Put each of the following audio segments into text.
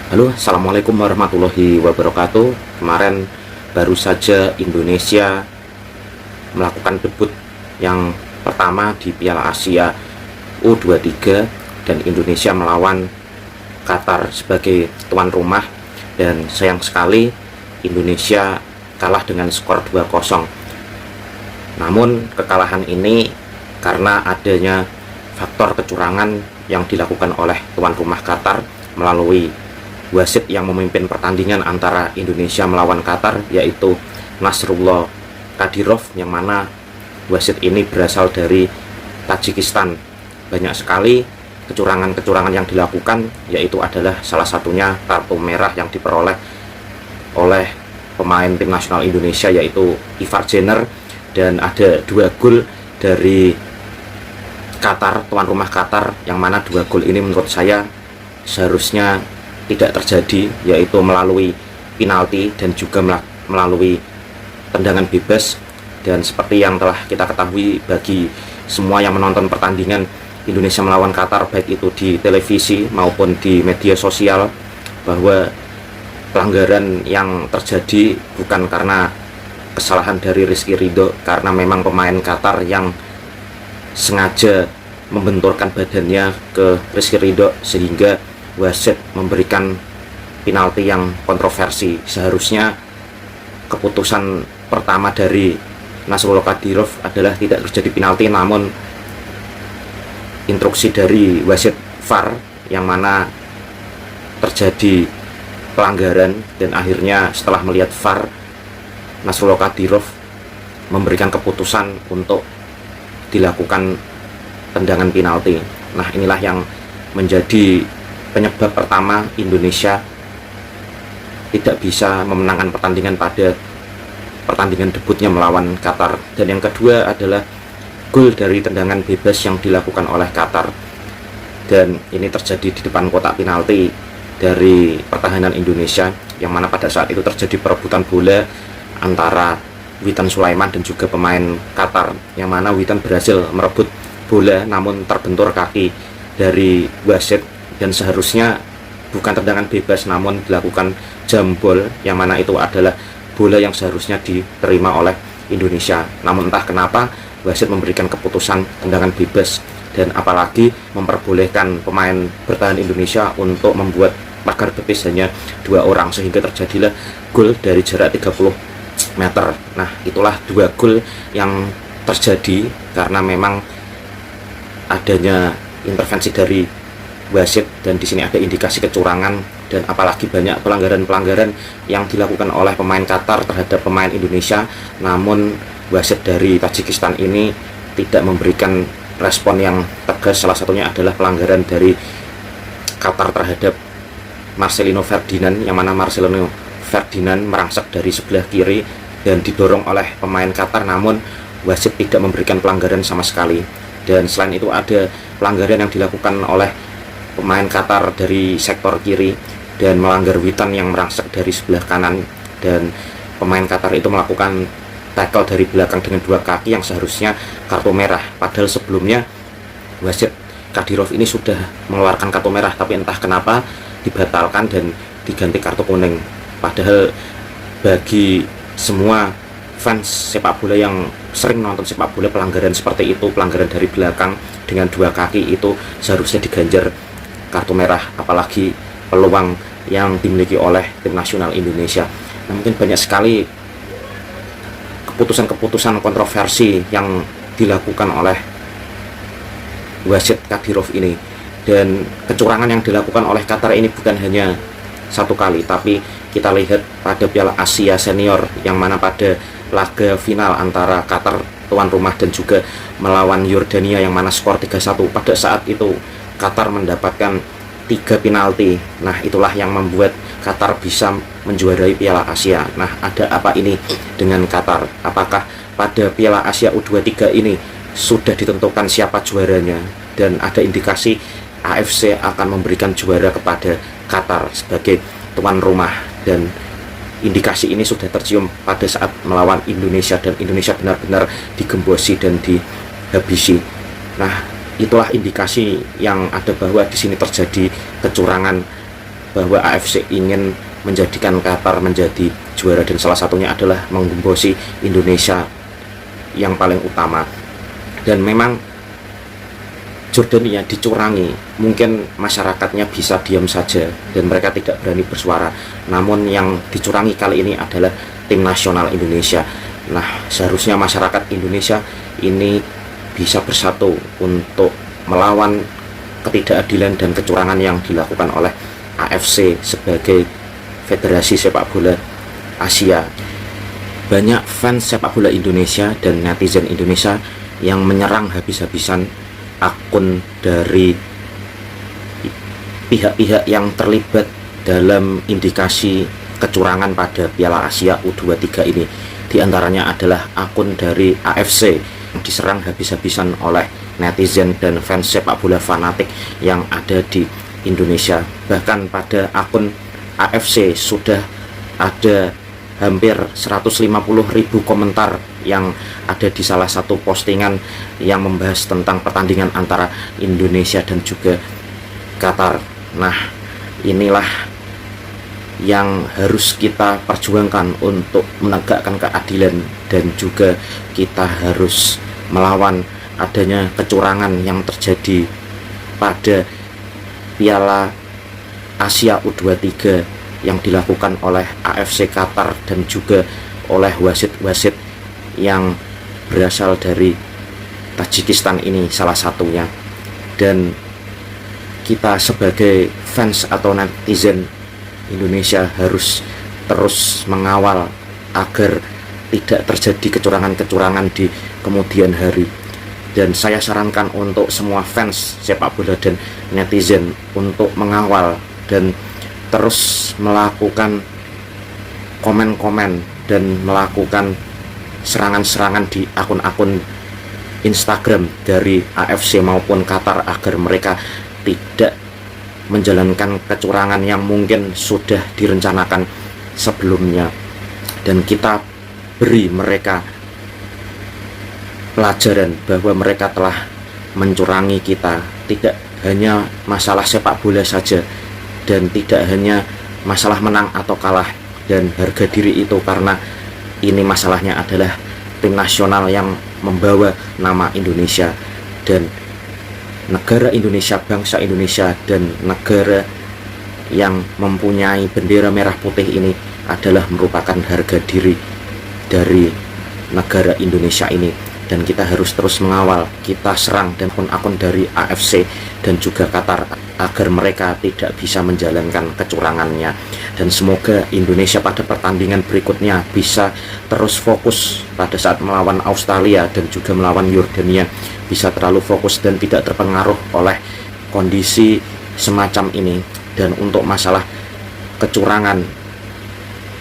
Halo, assalamualaikum warahmatullahi wabarakatuh. Kemarin baru saja Indonesia melakukan debut yang pertama di Piala Asia U23 dan Indonesia melawan Qatar sebagai tuan rumah, dan sayang sekali Indonesia kalah dengan skor 2-0. Namun kekalahan ini karena adanya faktor kecurangan yang dilakukan oleh tuan rumah Qatar melalui wasit yang memimpin pertandingan antara Indonesia melawan Qatar, yaitu Nasrullah Kadirov, yang mana wasit ini berasal dari Tajikistan. Banyak sekali kecurangan-kecurangan yang dilakukan, yaitu adalah salah satunya kartu merah yang diperoleh oleh pemain tim nasional Indonesia, yaitu Ivar Jenner, dan ada 2 gol dari Qatar, tuan rumah Qatar, yang mana 2 gol ini menurut saya seharusnya tidak terjadi, yaitu melalui penalti dan juga melalui tendangan bebas. Dan seperti yang telah kita ketahui bagi semua yang menonton pertandingan Indonesia melawan Qatar, baik itu di televisi maupun di media sosial, bahwa pelanggaran yang terjadi bukan karena kesalahan dari Rizky Ridho, karena memang pemain Qatar yang sengaja membenturkan badannya ke Rizky Ridho sehingga wasit memberikan penalti yang kontroversi. Seharusnya keputusan pertama dari Nasrullah Kadirov adalah tidak terjadi penalti, namun instruksi dari wasit VAR yang mana terjadi pelanggaran, dan akhirnya setelah melihat VAR, Nasrullah Kadirov memberikan keputusan untuk dilakukan tendangan penalti. Nah, inilah yang menjadi penyebab pertama Indonesia tidak bisa memenangkan pertandingan pada pertandingan debutnya melawan Qatar. Dan yang kedua adalah gol dari tendangan bebas yang dilakukan oleh Qatar, dan ini terjadi di depan kotak penalti dari pertahanan Indonesia, yang mana pada saat itu terjadi perebutan bola antara Witan Sulaiman dan juga pemain Qatar, yang mana Witan berhasil merebut bola namun terbentur kaki dari wasit, dan seharusnya bukan tendangan bebas namun dilakukan jambol, yang mana itu adalah bola yang seharusnya diterima oleh Indonesia. Namun entah kenapa wasit memberikan keputusan tendangan bebas, dan apalagi memperbolehkan pemain bertahan Indonesia untuk membuat pagar betis hanya 2 orang, sehingga terjadilah gol dari jarak 30 meter. Nah, itulah 2 gol yang terjadi karena memang adanya intervensi dari wasit, dan di sini ada indikasi kecurangan, dan apalagi banyak pelanggaran-pelanggaran yang dilakukan oleh pemain Qatar terhadap pemain Indonesia. Namun wasit dari Tajikistan ini tidak memberikan respon yang tegas. Salah satunya adalah pelanggaran dari Qatar terhadap Marcelino Ferdinand, yang mana Marcelino Ferdinand merangsak dari sebelah kiri dan didorong oleh pemain Qatar, namun wasit tidak memberikan pelanggaran sama sekali. Dan selain itu ada pelanggaran yang dilakukan oleh pemain Qatar dari sektor kiri dan melanggar Witan yang merangsak dari sebelah kanan, dan pemain Qatar itu melakukan tackle dari belakang dengan 2 kaki yang seharusnya kartu merah. Padahal sebelumnya wasit Kadirov ini sudah mengeluarkan kartu merah, tapi entah kenapa dibatalkan dan diganti kartu kuning. Padahal bagi semua fans sepak bola yang sering nonton sepak bola, pelanggaran seperti itu, pelanggaran dari belakang dengan 2 kaki itu seharusnya diganjar kartu merah, apalagi peluang yang dimiliki oleh tim nasional Indonesia. Nah, mungkin banyak sekali keputusan-keputusan kontroversi yang dilakukan oleh wasit Kadirov ini, dan kecurangan yang dilakukan oleh Qatar ini bukan hanya 1 kali, tapi kita lihat pada Piala Asia Senior, yang mana pada laga final antara Qatar tuan rumah dan juga melawan Yordania, yang mana skor 3-1, pada saat itu Qatar mendapatkan 3 penalti. Nah, itulah yang membuat Qatar bisa menjuarai Piala Asia. Nah, ada apa ini dengan Qatar? Apakah pada Piala Asia U23 ini sudah ditentukan siapa juaranya, dan ada indikasi AFC akan memberikan juara kepada Qatar sebagai tuan rumah, dan indikasi ini sudah tercium pada saat melawan Indonesia, dan Indonesia benar-benar digembosi dan dihabisi. Nah, itulah indikasi yang ada bahwa di sini terjadi kecurangan bahwa AFC ingin menjadikan Qatar menjadi juara, dan salah satunya adalah menggembosi Indonesia yang paling utama. Dan memang Jordania dicurangi, mungkin masyarakatnya bisa diam saja dan mereka tidak berani bersuara, namun yang dicurangi kali ini adalah tim nasional Indonesia. Nah, seharusnya masyarakat Indonesia ini bisa bersatu untuk melawan ketidakadilan dan kecurangan yang dilakukan oleh AFC sebagai Federasi Sepak Bola Asia. Banyak fans sepak bola Indonesia dan netizen Indonesia yang menyerang habis-habisan akun dari pihak-pihak yang terlibat dalam indikasi kecurangan pada Piala Asia U23 ini. Di antaranya adalah akun dari AFC yang diserang habis-habisan oleh netizen dan fans sepak bola fanatik yang ada di Indonesia. Bahkan pada akun AFC sudah ada hampir 150.000 komentar yang ada di salah satu postingan yang membahas tentang pertandingan antara Indonesia dan juga Qatar. Nah, inilah yang harus kita perjuangkan untuk menegakkan keadilan, dan juga kita harus melawan adanya kecurangan yang terjadi pada Piala Asia U23 yang dilakukan oleh AFC Qatar dan juga oleh wasit-wasit yang berasal dari Tajikistan ini salah satunya. Dan kita sebagai fans atau netizen Indonesia harus terus mengawal agar tidak terjadi kecurangan-kecurangan di kemudian hari. Dan saya sarankan untuk semua fans sepak bola dan netizen untuk mengawal dan terus melakukan komen-komen dan melakukan serangan-serangan di akun-akun Instagram dari AFC maupun Qatar agar mereka tidak menjalankan kecurangan yang mungkin sudah direncanakan sebelumnya, dan kita beri mereka pelajaran bahwa mereka telah mencurangi kita. Tidak hanya masalah sepak bola saja, dan tidak hanya masalah menang atau kalah dan harga diri itu, karena ini masalahnya adalah tim nasional yang membawa nama Indonesia, dan negara Indonesia, bangsa Indonesia, dan negara yang mempunyai bendera merah putih ini adalah merupakan harga diri dari negara Indonesia ini. Dan kita harus terus mengawal, kita serang dan akun-akun dari AFC dan juga Qatar agar mereka tidak bisa menjalankan kecurangannya. Dan semoga Indonesia pada pertandingan berikutnya bisa terus fokus pada saat melawan Australia dan juga melawan Yordania, bisa terlalu fokus dan tidak terpengaruh oleh kondisi semacam ini. Dan untuk masalah kecurangan,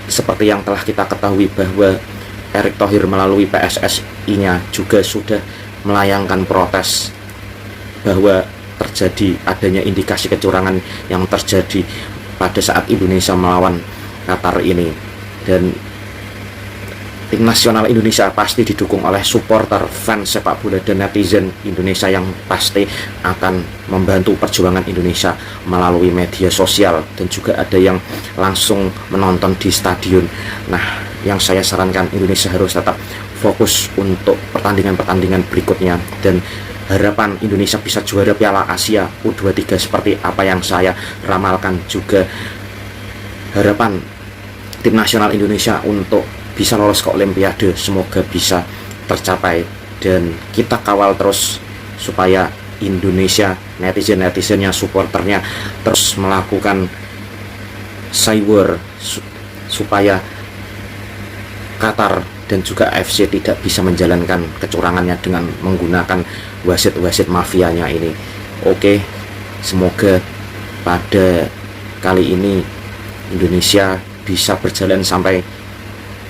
seperti yang telah kita ketahui bahwa Erick Thohir melalui PSSI-nya juga sudah melayangkan protes bahwa terjadi adanya indikasi kecurangan yang terjadi pada saat Indonesia melawan Qatar ini. Dan tim nasional Indonesia pasti didukung oleh supporter, fans sepak bola dan netizen Indonesia yang pasti akan membantu perjuangan Indonesia melalui media sosial, dan juga ada yang langsung menonton di stadion. Nah, yang saya sarankan, Indonesia harus tetap fokus untuk pertandingan-pertandingan berikutnya, dan harapan Indonesia bisa juara Piala Asia U23 seperti apa yang saya ramalkan. Juga harapan tim nasional Indonesia untuk bisa lolos ke Olimpiade semoga bisa tercapai, dan kita kawal terus supaya Indonesia, netizen-netizennya, supporternya terus melakukan cyber supaya Qatar dan juga AFC tidak bisa menjalankan kecurangannya dengan menggunakan wasit-wasit mafianya ini. Oke, semoga pada kali ini Indonesia bisa berjalan sampai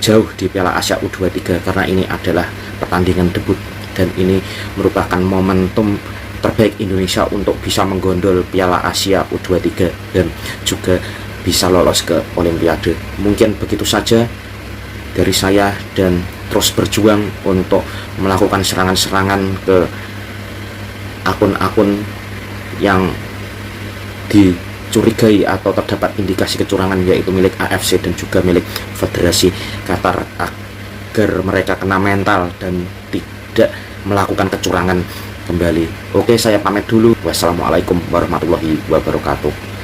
jauh di Piala Asia U23, karena ini adalah pertandingan debut dan ini merupakan momentum terbaik Indonesia untuk bisa menggondol Piala Asia U23 dan juga bisa lolos ke Olimpiade. Mungkin begitu saja dari saya, dan terus berjuang untuk melakukan serangan-serangan ke akun-akun yang dicurigai atau terdapat indikasi kecurangan, yaitu milik AFC dan juga milik Federasi Qatar, agar mereka kena mental dan tidak melakukan kecurangan kembali. Oke, saya pamit dulu. Wassalamualaikum warahmatullahi wabarakatuh.